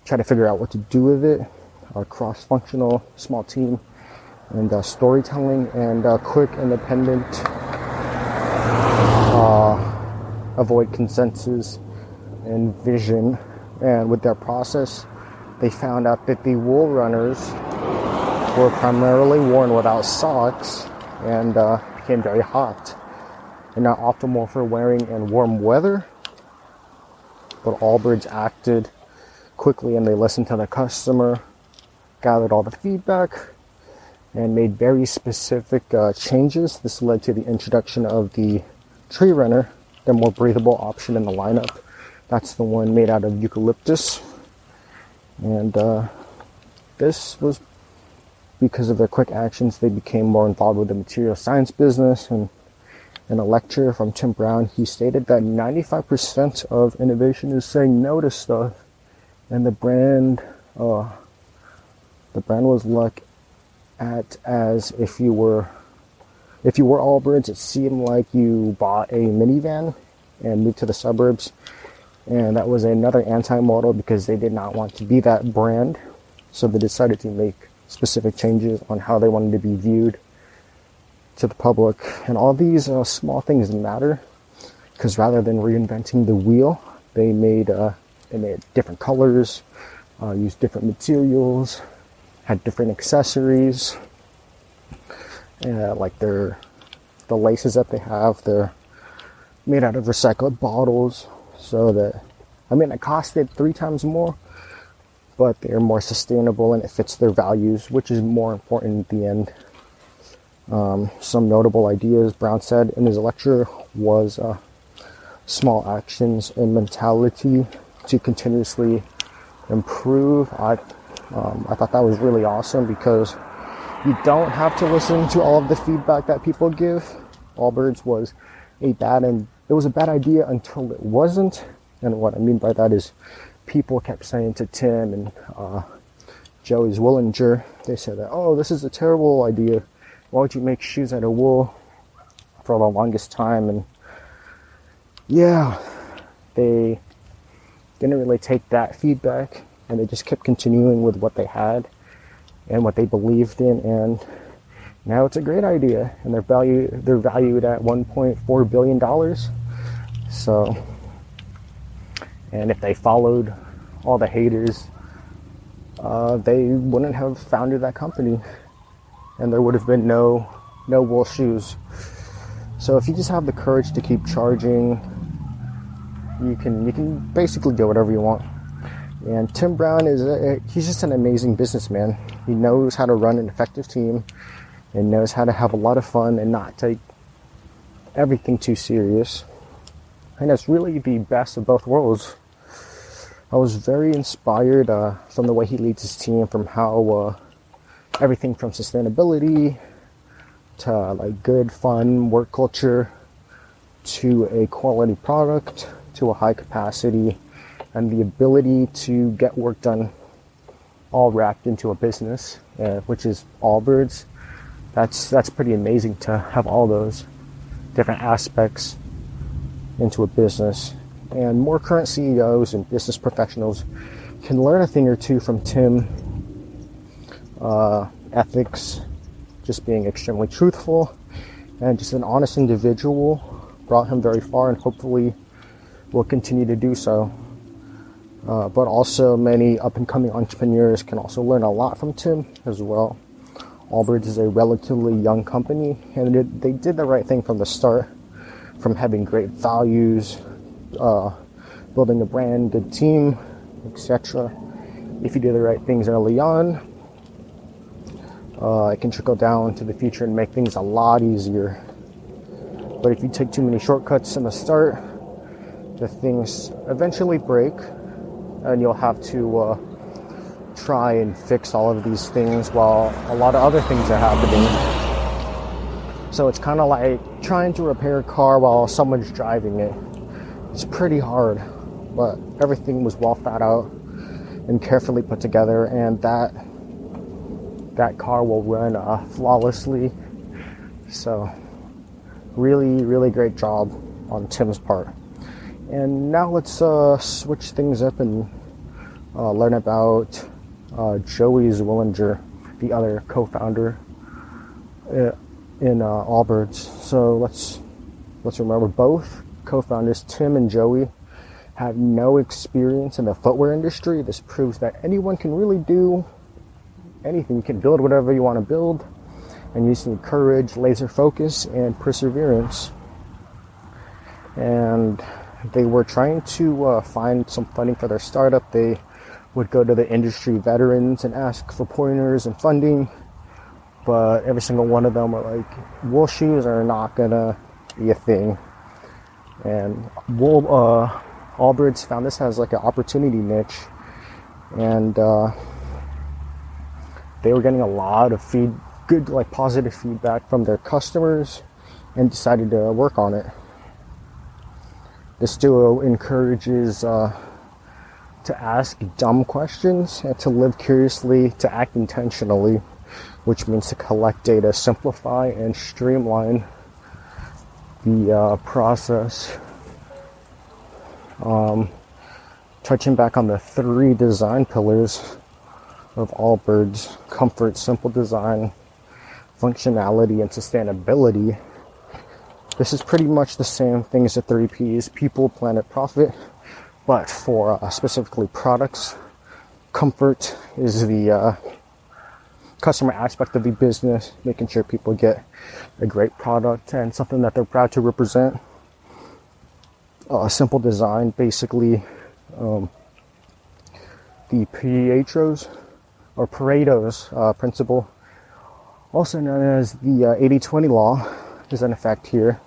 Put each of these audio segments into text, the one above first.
try to figure out what to do with it. Cross-functional, small team, and storytelling, and quick, independent, avoid consensus and vision. And with their process, they found out that the wool runners were primarily worn without socks and became very hot and not optimal for wearing in warm weather. But Allbirds acted quickly, and they listened to the customer, gathered all the feedback, and made very specific changes. This led to the introduction of the Tree Runner, the more breathable option in the lineup. That's the one made out of eucalyptus. And this was because of their quick actions. They became more involved with the material science business. And in a lecture from Tim Brown, he stated that 95% of innovation is saying no to stuff. And the brand was looked at as if you were Allbirds, it seemed like you bought a minivan and moved to the suburbs. And that was another anti-model because they did not want to be that brand. So they decided to make specific changes on how they wanted to be viewed to the public. And all these small things matter, because rather than reinventing the wheel, they made different colors, used different materials, had different accessories, like the laces that they have, they're made out of recycled bottles, so that, it costed 3 times more, but they're more sustainable and it fits their values, which is more important at the end. Some notable ideas Brown said in his lecture was small actions and mentality to continuously improve. I thought that was really awesome, because you don't have to listen to all of the feedback that people give. Allbirds was a bad idea until it wasn't. And what I mean by that is people kept saying to Tim and Joey Zwillinger, they said that, oh, this is a terrible idea. Why would you make shoes out of wool, for the longest time? And yeah, they didn't really take that feedback, and they just kept continuing with what they had and what they believed in, and now it's a great idea, and they're valued at $1.4 billion. So, and if they followed all the haters, they wouldn't have founded that company, and there would have been no wool shoes. So if you just have the courage to keep charging, you can basically do whatever you want. And Tim Brown he's just an amazing businessman. He knows how to run an effective team and knows how to have a lot of fun and not take everything too serious. And that's really the best of both worlds. I was very inspired from the way he leads his team, from how everything from sustainability to like good, fun work culture to a quality product to a high capacity, and the ability to get work done all wrapped into a business, which is Allbirds. That's pretty amazing to have all those different aspects into a business. And more current CEOs and business professionals can learn a thing or two from Tim. Ethics, just being extremely truthful, and just an honest individual brought him very far, and hopefully will continue to do so. But also many up-and-coming entrepreneurs can also learn a lot from Tim as well. Allbirds is a relatively young company, and they did the right thing from the start, from having great values, building a brand, good team, etc. If you do the right things early on, it can trickle down to the future and make things a lot easier. But if you take too many shortcuts in the start, the things eventually break, and you'll have to try and fix all of these things while a lot of other things are happening. So it's kind of like trying to repair a car while someone's driving it. It's pretty hard, but everything was well thought out and carefully put together, and that car will run flawlessly. So really, really great job on Tim's part. And now let's switch things up and learn about Joey Zwillinger, the other co-founder in Allbirds. So let's remember, both co-founders, Tim and Joey, have no experience in the footwear industry. This proves that anyone can really do anything. You can build whatever you want to build, and you just need courage, laser focus, and perseverance. And they were trying to find some funding for their startup. They would go to the industry veterans and ask for pointers and funding, but every single one of them were like, wool shoes are not gonna be a thing. And Allbirds found this as like an opportunity niche, and they were getting a lot of good, like positive feedback from their customers, and decided to work on it. This duo encourages to ask dumb questions and to live curiously, to act intentionally, which means to collect data, simplify, and streamline the process. Touching back on the 3 design pillars of Allbirds: comfort, simple design, functionality, and sustainability. This is pretty much the same thing as the 3 Ps: people, planet, profit, but for specifically products. Comfort is the customer aspect of the business, making sure people get a great product and something that they're proud to represent. Simple design, basically the Pareto's principle, also known as the 80-20 law, is in effect here.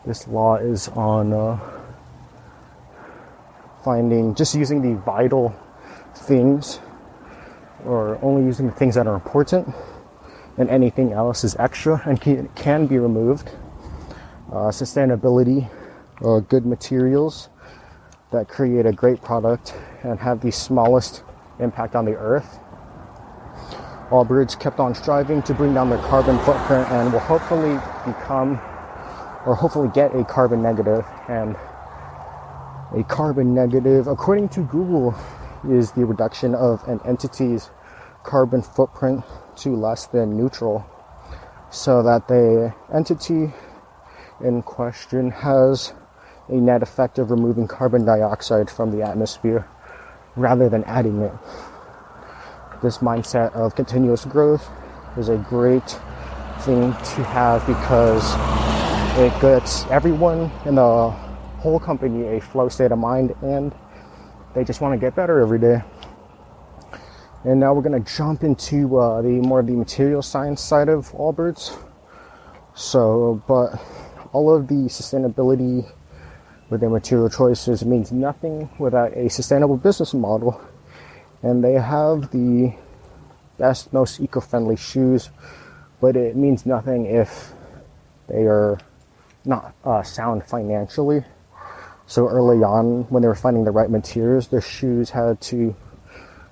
This law is on using the vital things, or only using the things that are important, and anything else is extra and can be removed. Sustainability, good materials that create a great product and have the smallest impact on the earth. Allbirds kept on striving to bring down their carbon footprint and will hopefully get a carbon negative. And a carbon negative, according to Google, is the reduction of an entity's carbon footprint to less than neutral, so that the entity in question has a net effect of removing carbon dioxide from the atmosphere rather than adding it. This mindset of continuous growth is a great thing to have, because it gets everyone in the whole company a flow state of mind, and they just want to get better every day. And now we're going to jump into the more of the material science side of Allbirds. But all of the sustainability with their material choices means nothing without a sustainable business model. And they have the best, most eco-friendly shoes, but it means nothing if they are not sound financially. So early on, when they were finding the right materials, their shoes had to,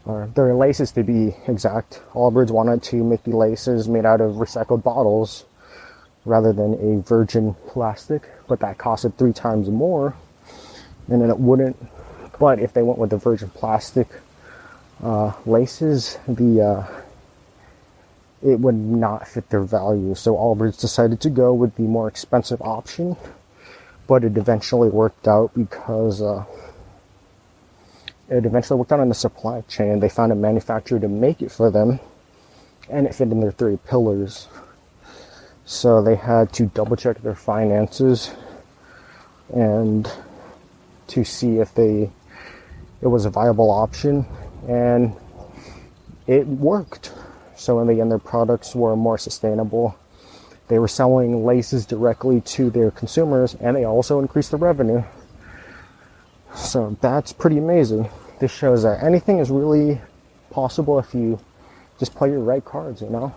their laces to be exact, Allbirds wanted to make the laces made out of recycled bottles rather than a virgin plastic, but that costed 3 times more, and then it wouldn't. But if they went with the virgin plastic laces, it would not fit their value. So Allbirds decided to go with the more expensive option, but it eventually worked out because in the supply chain. They found a manufacturer to make it for them, and it fit in their 3 pillars. So they had to double check their finances and to see if it was a viable option, and it worked. So in the end, their products were more sustainable. They were selling laces directly to their consumers, and they also increased the revenue. So that's pretty amazing. This shows that anything is really possible if you just play your right cards, you know?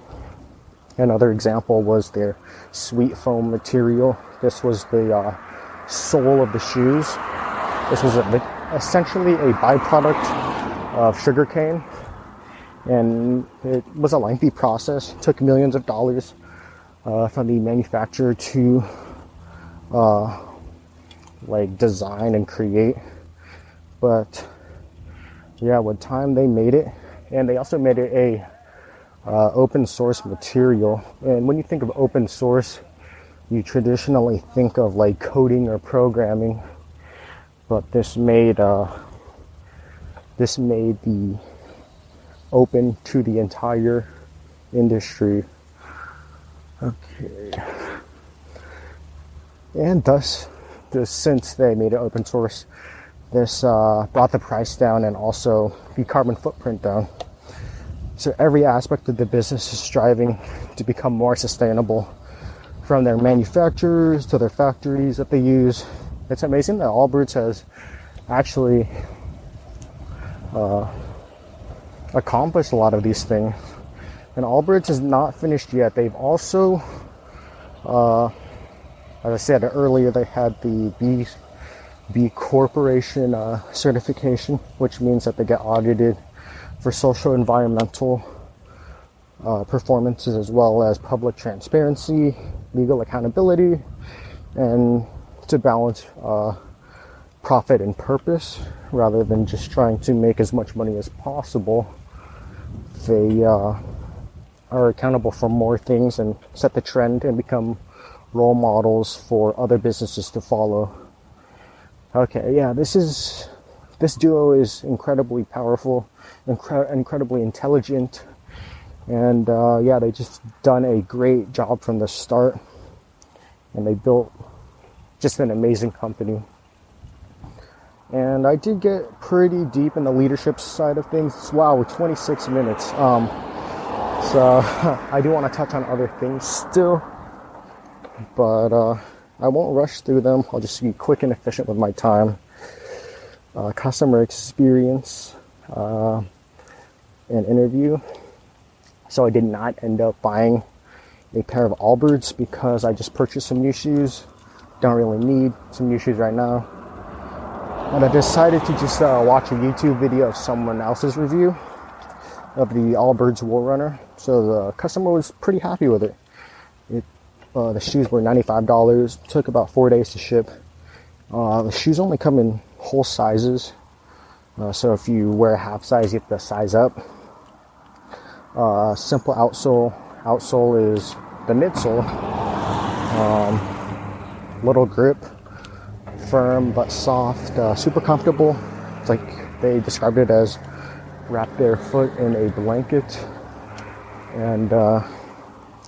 Another example was their sweet foam material. This was the sole of the shoes. This was essentially a byproduct of sugarcane, and it was a lengthy process. It took millions of dollars from the manufacturer to design and create. But yeah, with time they made it, and they also made it a open source material. And when you think of open source, you traditionally think of like coding or programming, but this made the open to the entire industry. Okay, and thus, since they made it open source, this brought the price down and also the carbon footprint down. So every aspect of the business is striving to become more sustainable, from their manufacturers to their factories that they use. It's amazing that Allbirds has actually accomplished a lot of these things. And Allbirds is not finished yet. They've also, as I said earlier, they had the B Corporation certification, which means that they get audited for social environmental performances, as well as public transparency, legal accountability, and to balance profit and purpose rather than just trying to make as much money as possible. They are accountable for more things and set the trend and become role models for other businesses to follow. Okay, yeah, this duo is incredibly powerful, incredibly intelligent, and yeah, they just done a great job from the start, and they built just an amazing company. And I did get pretty deep in the leadership side of things. Wow, we're 26 minutes. So I do want to touch on other things still, but I won't rush through them. I'll just be quick and efficient with my time. Customer experience and interview. So I did not end up buying a pair of Allbirds because I just purchased some new shoes. Don't really need some new shoes right now. And I decided to just watch a YouTube video of someone else's review of the Allbirds Wool Runner. So the customer was pretty happy with it. The shoes were $95. Took about 4 days to ship. The shoes only come in whole sizes. So if you wear a half size, you have to size up. Simple outsole. Outsole is the midsole. Little grip. Firm but soft. Super comfortable. It's like they described it as wrap their foot in a blanket. And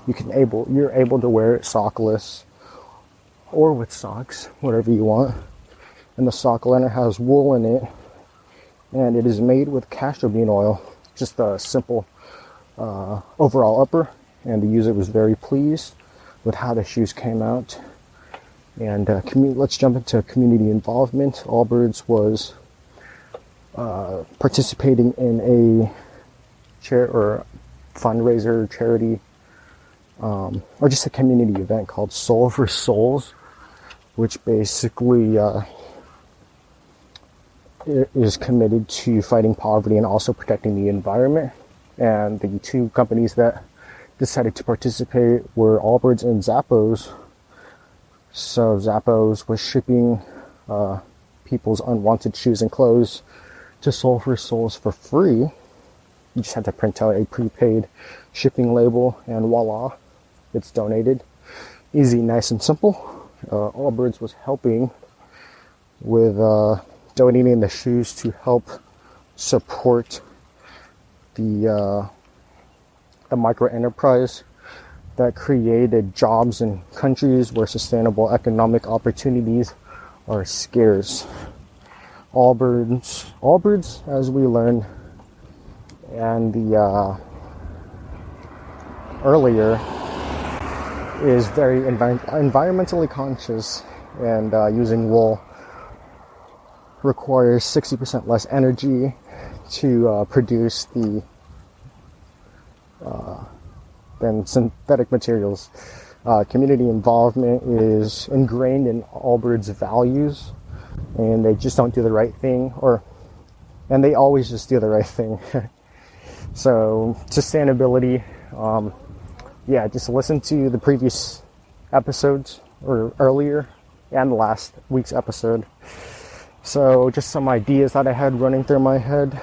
you're able to wear it sockless or with socks, whatever you want. And the sock liner has wool in it, and it is made with castor bean oil. Just a simple overall upper, and the user was very pleased with how the shoes came out. And let's jump into community involvement. Allbirds was participating in a fundraiser, charity, or just a community event called Soul for Souls, which basically is committed to fighting poverty and also protecting the environment. And the two companies that decided to participate were Allbirds and Zappos. So Zappos was shipping people's unwanted shoes and clothes to Soul for Souls for free. You just had to print out a prepaid shipping label, and voila, it's donated. Easy, nice, and simple. Allbirds was helping with donating the shoes to help support the micro enterprise that created jobs in countries where sustainable economic opportunities are scarce. Allbirds, as we learned, and the earlier, is very environmentally conscious, and using wool requires 60% less energy to produce than synthetic materials. Community involvement is ingrained in Allbirds' values, and they just don't do the right thing, and they always just do the right thing. So sustainability, just listen to the previous episodes or earlier and last week's episode. So just some ideas that I had running through my head.